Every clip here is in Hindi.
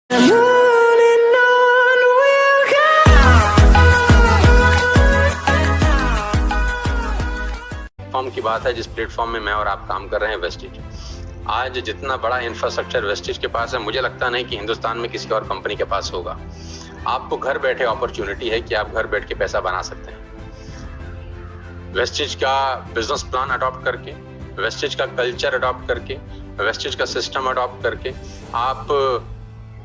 प्लेटफॉर्म की बात है जिस प्लेटफॉर्म में मैं और आप काम कर रहे हैं, वेस्टिज। आज जितना बड़ा इंफ्रास्ट्रक्चर वेस्टिज के पास है, मुझे लगता नहीं कि हिंदुस्तान में किसी और कंपनी के पास होगा। आपको घर बैठे अपॉर्चुनिटी है कि आप घर बैठ के पैसा बना सकते हैं। वेस्टिज का बिजनेस प्लान अडॉप्ट करके, वेस्टिज का कल्चर अडॉप्ट करके, वेस्टिज का सिस्टम अडॉप्ट करके आप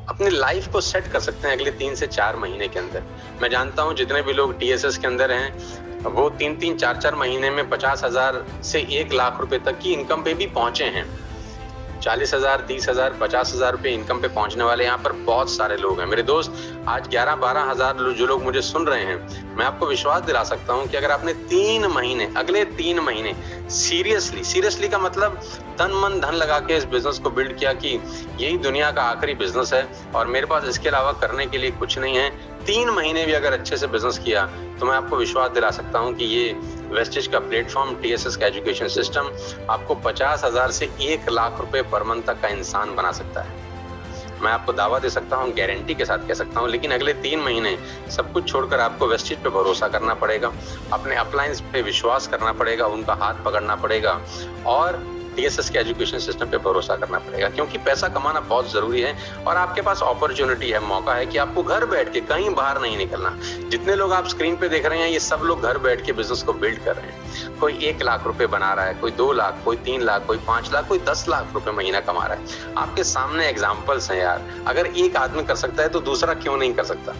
अपनी लाइफ को सेट कर सकते हैं अगले 3 से 4 महीने के अंदर। मैं जानता हूं जितने भी लोग टीएसएस के अंदर हैं वो 3-3, 4-4 महीने में 50,000 से 1 लाख रुपए तक की इनकम पे भी पहुंचे हैं। 40,000, 30,000, 50,000 रुपए इनकम पे पहुंचने वाले यहाँ पर बहुत सारे लोग हैं। मेरे दोस्त, आज 11-12,000 जो लोग मुझे सुन रहे हैं, मैं आपको विश्वास दिला सकता हूं कि अगर आपने 3 महीने, अगले 3 महीने सीरियसली का मतलब तन मन धन लगा के इस बिजनेस को बिल्ड किया कि यही दुनिया का आखिरी बिजनेस है और मेरे पास इसके अलावा करने के लिए कुछ नहीं है, 3 महीने भी अगर अच्छे से बिजनेस किया तो मैं आपको विश्वास दिला सकता हूं कि ये वेस्टिज का प्लेटफॉर्म, टीएसएस का एजुकेशन सिस्टम आपको 50,000 से 1 लाख रुपए पर मंथ तक का इंसान बना सकता है। मैं आपको दावा दे सकता हूं, गारंटी के साथ कह सकता हूं। लेकिन अगले 3 महीने सब कुछ छोड़कर आपको वेस्टिज पे भरोसा करना पड़ेगा, अपने अपलायंस पे विश्वास करना पड़ेगा, उनका हाथ पकड़ना पड़ेगा और टीएसएस के एजुकेशन सिस्टम पे भरोसा करना पड़ेगा, क्योंकि पैसा कमाना बहुत जरूरी है और आपके पास अपॉर्चुनिटी है, मौका है कि आपको घर बैठ के कहीं बाहर नहीं निकलना। जितने लोग आप स्क्रीन पे देख रहे हैं, ये सब लोग घर बैठ के बिजनेस को बिल्ड कर रहे हैं। कोई 1 लाख रुपए बना रहा है, कोई 2 लाख, कोई 3 लाख, कोई 5 लाख, कोई 10 लाख रुपए महीना कमा रहा है। आपके सामने एग्जाम्पल्स हैं यार। अगर एक आदमी कर सकता है तो दूसरा क्यों नहीं कर सकता?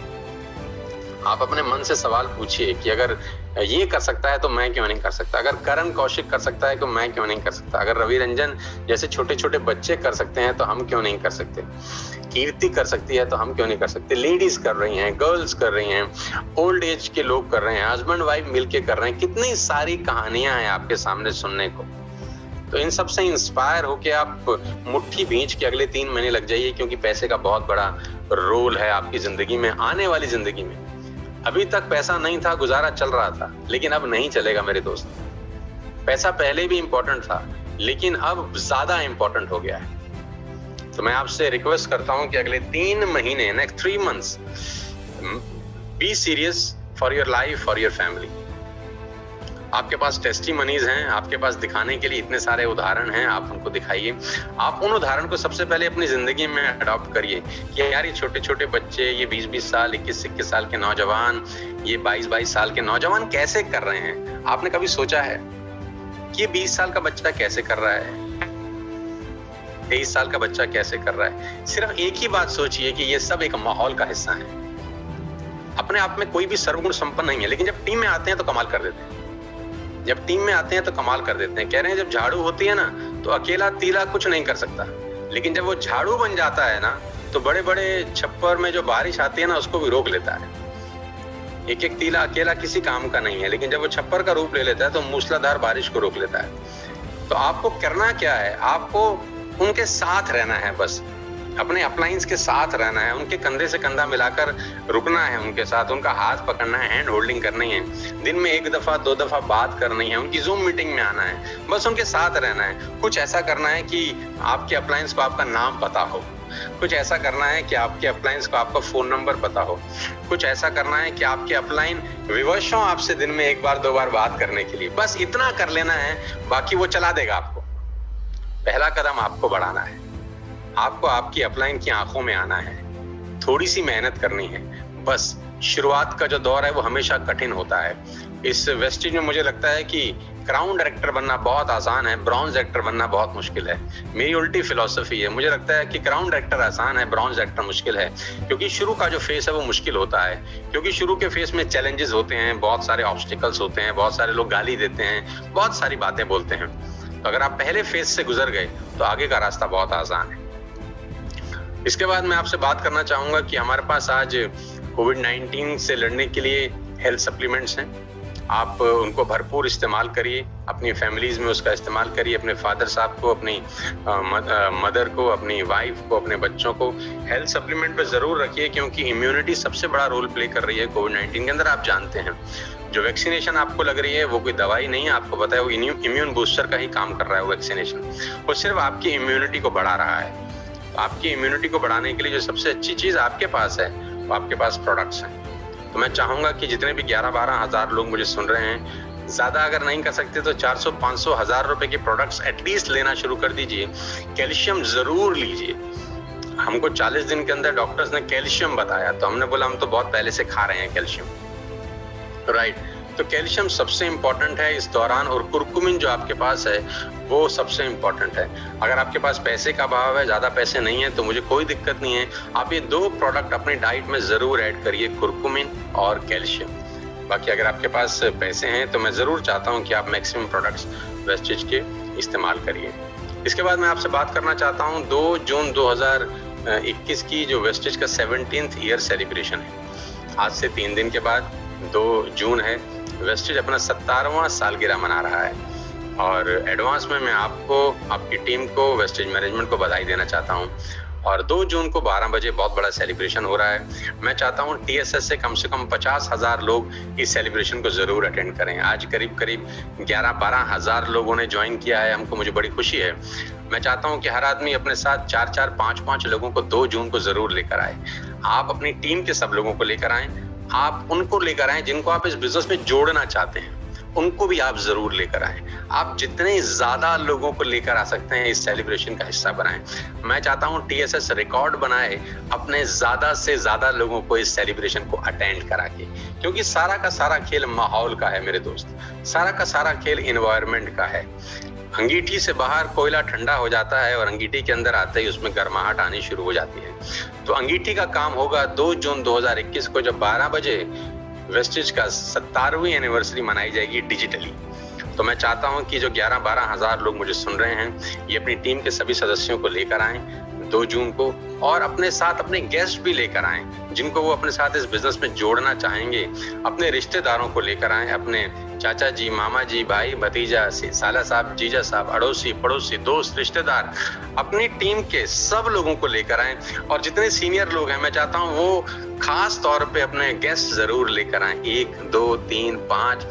आप अपने मन से सवाल पूछिए कि अगर ये कर सकता है तो मैं क्यों नहीं कर सकता? अगर करण कौशिक कर सकता है तो मैं क्यों नहीं कर सकता? अगर रवि रंजन जैसे छोटे छोटे बच्चे कर सकते हैं तो हम क्यों नहीं कर सकते? कीर्ति कर सकती है तो हम क्यों नहीं कर सकते? लेडीज कर रही हैं, गर्ल्स कर रही हैं, ओल्ड एज के लोग कर रहे हैं, हस्बैंड वाइफ मिलके कर रहे हैं। कितनी सारी कहानियां हैं आपके सामने सुनने को। तो इन सब से इंस्पायर होके आप मुट्ठी भींच के अगले 3 महीने लग जाइए, क्योंकि पैसे का बहुत बड़ा रोल है आपकी जिंदगी में, आने वाली जिंदगी में। अभी तक पैसा नहीं था, गुजारा चल रहा था, लेकिन अब नहीं चलेगा मेरे दोस्त। पैसा पहले भी इंपॉर्टेंट था, लेकिन अब ज्यादा इंपॉर्टेंट हो गया है। तो मैं आपसे रिक्वेस्ट करता हूं कि अगले 3 महीने, next 3 months, be serious for your life, for your family. आपके पास टेस्टिमनीज हैं, आपके पास दिखाने के लिए इतने सारे उदाहरण हैं, आप उनको दिखाइए। आप उन उदाहरण को सबसे पहले अपनी जिंदगी में अडॉप्ट करिए कि यार ये छोटे छोटे बच्चे, ये 20-20 साल, 21-21 साल के नौजवान, ये 22-22 साल के नौजवान कैसे कर रहे हैं? आपने कभी सोचा है कि ये 20 साल का बच्चा कैसे कर रहा है, 23 साल का बच्चा कैसे कर रहा है? सिर्फ एक ही बात सोचिए कि ये सब एक माहौल का हिस्सा है। अपने आप में कोई भी सर्वगुण संपन्न नहीं है, लेकिन जब टीम में आते हैं तो कमाल कर देते हैं। जब टीम में आते हैं तो कमाल कर देते हैं। कह रहे हैं जब झाड़ू होती है ना तो अकेला तीला कुछ नहीं कर सकता, लेकिन जब वो झाड़ू बन जाता है ना तो बड़े बड़े छप्पर में जो बारिश आती है ना उसको भी रोक लेता है। एक एक तीला अकेला किसी काम का नहीं है, लेकिन जब वो छप्पर का रूप ले लेता है तो मूसलाधार बारिश को रोक लेता है। तो आपको करना क्या है? आपको उनके साथ रहना है, बस अपने अपलायंस के साथ रहना है, उनके कंधे से कंधा मिलाकर रुकना है, उनके साथ उनका हाथ पकड़ना है, हैंड होल्डिंग करनी है, दिन में 1 दफा 2 दफा बात करनी है, उनकी जूम मीटिंग में आना है, बस उनके साथ रहना है। कुछ ऐसा करना है कि आपके अपलायंस को आपका नाम पता हो, कुछ ऐसा करना है कि आपके अपलायंस को आपका फोन नंबर पता हो, कुछ ऐसा करना है कि आपके अपलाइन विवश हों आपसे दिन में 1 बार 2 बार बात करने के लिए। बस इतना कर लेना है, बाकी वो चला देगा आपको। पहला कदम आपको बढ़ाना है, आपको आपकी अपलाइन की आंखों में आना है, थोड़ी सी मेहनत करनी है। बस शुरुआत का जो दौर है वो हमेशा कठिन होता है। इस वेस्टिज में मुझे लगता है कि क्राउन डायरेक्टर बनना बहुत आसान है, ब्रॉन्ज डायरेक्टर बनना बहुत मुश्किल है। मेरी उल्टी फिलॉसफी है, मुझे लगता है कि क्राउन डायरेक्टर आसान है, ब्रॉन्ज डायरेक्टर मुश्किल है, क्योंकि शुरू का जो फेस है वो मुश्किल होता है। क्योंकि शुरू के फेस में चैलेंजेस होते हैं, बहुत सारे ऑब्स्टिकल्स होते हैं, बहुत सारे लोग गाली देते हैं, बहुत सारी बातें बोलते हैं। तो अगर आप पहले फेज से गुजर गए तो आगे का रास्ता बहुत आसान है। इसके बाद मैं आपसे बात करना चाहूंगा कि हमारे पास आज कोविड-19 से लड़ने के लिए हेल्थ सप्लीमेंट्स हैं। आप उनको भरपूर इस्तेमाल करिए, अपनी फैमिलीज में उसका इस्तेमाल करिए, अपने फादर साहब को, अपनी मदर को, अपनी वाइफ को, अपने बच्चों को हेल्थ सप्लीमेंट पे जरूर रखिए, क्योंकि इम्यूनिटी सबसे बड़ा रोल प्ले कर रही है कोविड-19 के अंदर। आप जानते हैं जो वैक्सीनेशन आपको लग रही है वो कोई दवाई नहीं है, आपको पता है वो इम्यून बूस्टर का ही काम कर रहा है। वैक्सीनेशन वो सिर्फ आपकी इम्यूनिटी को बढ़ा रहा है। आपकी इम्यूनिटी को बढ़ाने के लिए जो सबसे अच्छी चीज आपके पास है वो आपके पास प्रोडक्ट्स हैं। तो मैं चाहूंगा कि जितने भी 11-12 हजार लोग मुझे सुन रहे हैं, ज्यादा अगर नहीं कर सकते तो 400-500 हजार रुपए के प्रोडक्ट्स एटलीस्ट लेना शुरू कर दीजिए। कैल्शियम जरूर लीजिए। हमको 40 दिन के अंदर डॉक्टर्स ने कैल्शियम बताया, तो हमने बोला हम तो बहुत पहले से खा रहे हैं कैल्शियम, राइट। तो कैल्शियम सबसे इंपॉर्टेंट है इस दौरान, और कुरकुमिन जो आपके पास है वो सबसे इंपॉर्टेंट है। अगर आपके पास पैसे का अभाव है, ज्यादा पैसे नहीं है, तो मुझे कोई दिक्कत नहीं है, आप ये 2 प्रोडक्ट अपनी डाइट में जरूर ऐड करिए, कुरकुमिन और कैल्शियम। बाकी अगर आपके पास पैसे हैं तो मैं जरूर चाहता हूं कि आप मैक्सिमम प्रोडक्ट्स वेस्टिज के इस्तेमाल करिए। इसके बाद मैं आपसे बात करना चाहता हूं 2 जून 2021 की जो वेस्टिज का 17th ईयर सेलिब्रेशन है। आज से 3 दिन के बाद 2 जून है, वेस्टिज अपना 17वां सालगिरह मना रहा है। और एडवांस में मैं आपको, आपकी टीम को, वेस्टिज मैनेजमेंट को बधाई देना चाहता हूं। और 2 जून को 12 बजे बहुत बड़ा सेलिब्रेशन हो रहा है। मैं चाहता हूं TSS से कम 50,000 लोग इस सेलिब्रेशन को जरूर अटेंड करें। आज करीब 11-12 हजार लोगों ने ज्वाइन किया है, मुझे बड़ी खुशी है। मैं चाहता हूं कि हर आदमी अपने साथ 4-4, 5-5 लोगों को 2 जून को जरूर लेकर आए। आप अपनी टीम के सब लोगों को लेकर आए, आप उनको लेकर आए जिनको आप इस बिजनेस में जोड़ना चाहते हैं, उनको भी आप जरूर लेकर आए। आप जितने ज्यादा लोगों को लेकर आ सकते हैं इस सेलिब्रेशन का हिस्सा बनाएं। मैं चाहता हूं TSS रिकॉर्ड बनाए अपने ज्यादा से ज्यादा लोगों को इस सेलिब्रेशन को अटेंड करा के, क्योंकि सारा का सारा खेल माहौल का है मेरे दोस्त, सारा का सारा खेल एनवायरनमेंट का है। अंगीठी से बाहर कोयला ठंडा हो जाता है और अंगीठी के अंदर आते ही उसमें गर्माहट आनी शुरू हो जाती है। तो अंगीठी का काम होगा 2 जून 2021 को, जब 12 बजे वेस्टिज का 17वीं एनिवर्सरी मनाई जाएगी डिजिटली। तो मैं चाहता हूं कि जो 11-12 हजार लोग मुझे सुन रहे हैं, ये अपनी टीम के सभी सदस्यों को लेकर आएं 2 जून को, और अपने साथ अपने गेस्ट भी लेकर आएं जिनको वो अपने साथ इस बिजनेस में जोड़ना चाहेंगे। अपने रिश्तेदारों को लेकर आएं, अपने चाचा जी, मामा जी, भाई भतीजा, साला साहब, जीजा साहब, अड़ोसी पड़ोसी, दोस्त, रिश्तेदार, अपनी टीम के सब लोगों को लेकर आएं। और जितने सीनियर लोग हैं, मैं चाहता हूं वो खास तौर पे अपने गेस्ट जरूर लेकर आएं। 1, 2, 3, 5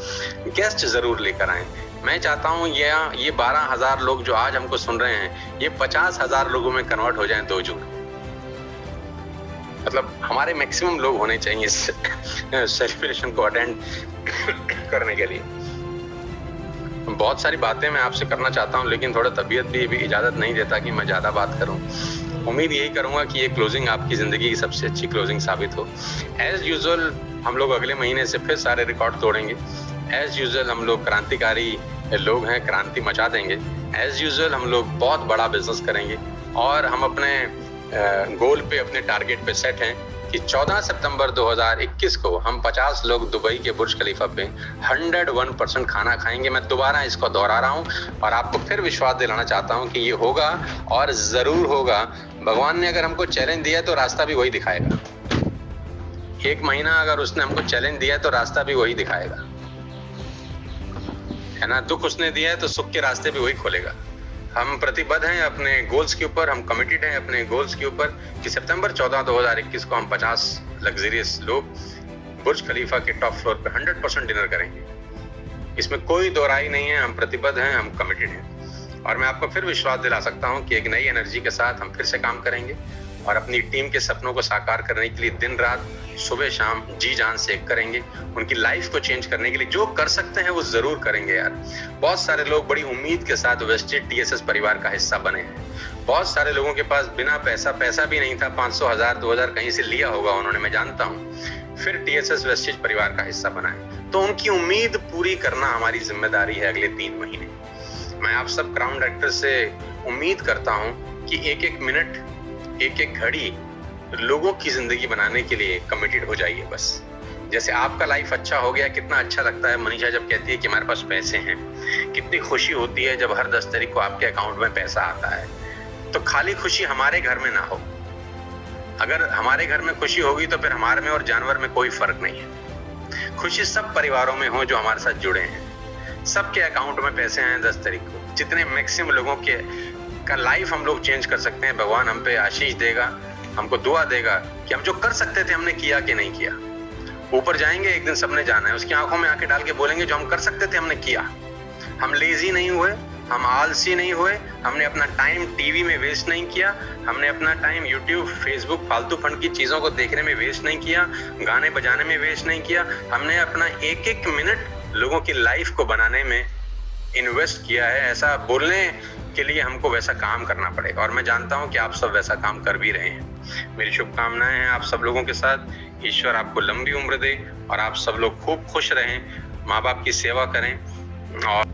गेस्ट जरूर लेकर आएं। मैं चाहता हूं ये 12 हजार लोग जो आज हमको सुन रहे हैं, ये 50 हजार लोगों में कन्वर्ट हो जाएं 2 जून। मतलब हमारे मैक्सिमम लोग होने चाहिए इस सेलिब्रेशन को अटेंड करने के लिए। बहुत सारी बातें मैं आपसे करना चाहता हूं, लेकिन थोड़ा तबीयत भी इजाजत नहीं देता कि मैं ज्यादा बात करूं। उम्मीद यही करूंगा कि ये क्लोजिंग आपकी जिंदगी की सबसे अच्छी क्लोजिंग साबित हो। एज यूजुअल हम लोग अगले महीने से फिर सारे रिकॉर्ड तोड़ेंगे। एज यूजुअल हम लोग क्रांतिकारी लोग हैं, क्रांति मचा देंगे। एज यूजुअल हम लोग बहुत बड़ा बिजनेस करेंगे, और हम अपने गोल पे, अपने टारगेट पे सेट हैं कि 14 सितंबर 2021 को हम 50 लोग दुबई के बुर्ज खलीफा पे 101% खाना खाएंगे। मैं दोबारा इसको दोहरा रहा हूँ और आपको फिर विश्वास दिलाना चाहता हूँ कि ये होगा और जरूर होगा। भगवान ने अगर हमको चैलेंज दिया तो रास्ता भी वही दिखाएगा। 1 महीना अगर उसने हमको चैलेंज दिया तो रास्ता भी वही दिखाएगा, है ना। दुख उसने दिया है तो सुख के रास्ते भी वही खोलेगा। हम प्रतिबद्ध हैं अपने गोल्स के ऊपर, हम कमिटेड हैं अपने गोल्स के ऊपर कि सितंबर 14, 2021 को हम 50 लग्जरियस लोग बुर्ज खलीफा के टॉप फ्लोर पे 100% डिनर करेंगे। इसमें कोई दो राय नहीं है, हम प्रतिबद्ध हैं, हम कमिटेड हैं। और मैं आपको फिर विश्वास दिला सकता हूं कि एक नई एनर्जी के साथ हम फिर से काम करेंगे और अपनी टीम के सपनों को साकार करने के लिए दिन रात, सुबह शाम जी जान से करेंगे। उनकी लाइफ को चेंज करने के लिए जो कर सकते हैं वो जरूर करेंगे यार। बहुत सारे लोग बड़ी उम्मीद के साथ वेस्टेज TSS परिवार का हिस्सा बने हैं। बहुत सारे लोगों के पास बिना पैसा भी नहीं था, 500, 1000, 2000 कहीं से लिया होगा उन्होंने, मैं जानता हूँ, फिर TSS वेस्टेज परिवार का हिस्सा बनाए। तो उनकी उम्मीद पूरी करना हमारी जिम्मेदारी है अगले 3 महीने। मैं आप सब क्राउन डायरेक्टर से उम्मीद करता हूँ कि एक मिनट, एक घड़ी लोगों की जिंदगी बनाने के लिए कमिटेड हो जाइए। बस जैसे आपका लाइफ अच्छा हो गया, कितना अच्छा लगता है मनीषा जब कहती है कि हमारे पास पैसे हैं, कितनी खुशी होती है जब हर 10 तारीख को आपके अकाउंट में पैसा आता है। तो खाली खुशी हमारे घर में ना हो। अगर हमारे घर में खुशी होगी तो फिर हमारे में और जानवर में कोई फर्क नहीं है। खुशी सब परिवारों में हो जो हमारे साथ जुड़े हैं। सबके अकाउंट में पैसे हैं 10 तारीख को। जितने मैक्सिमम लोगों के का लाइफ हम लोग चेंज कर सकते हैं, भगवान हम पे आशीष देगा, हमको दुआ देगा कि हम जो कर सकते थे हमने किया कि नहीं किया। ऊपर जाएंगे एक दिन, सबने जाना है, उसकी आंखों में आंखें डाल के बोलेंगे जो हम कर सकते थे हमने किया। हम लेजी नहीं हुए, हम आलसी नहीं हुए, हमने अपना टाइम टीवी में वेस्ट नहीं किया, हमने अपना टाइम यूट्यूब, फेसबुक, फालतू फंड की चीज़ों को देखने में वेस्ट नहीं किया, गाने बजाने में वेस्ट नहीं किया। हमने अपना एक एक मिनट लोगों की लाइफ को बनाने में इन्वेस्ट किया है। ऐसा बोलने के लिए हमको वैसा काम करना पड़ेगा, और मैं जानता हूं कि आप सब वैसा काम कर भी रहे हैं। मेरी शुभकामनाएं हैं आप सब लोगों के साथ। ईश्वर आपको लंबी उम्र दे और आप सब लोग खूब खुश रहें, माँ बाप की सेवा करें और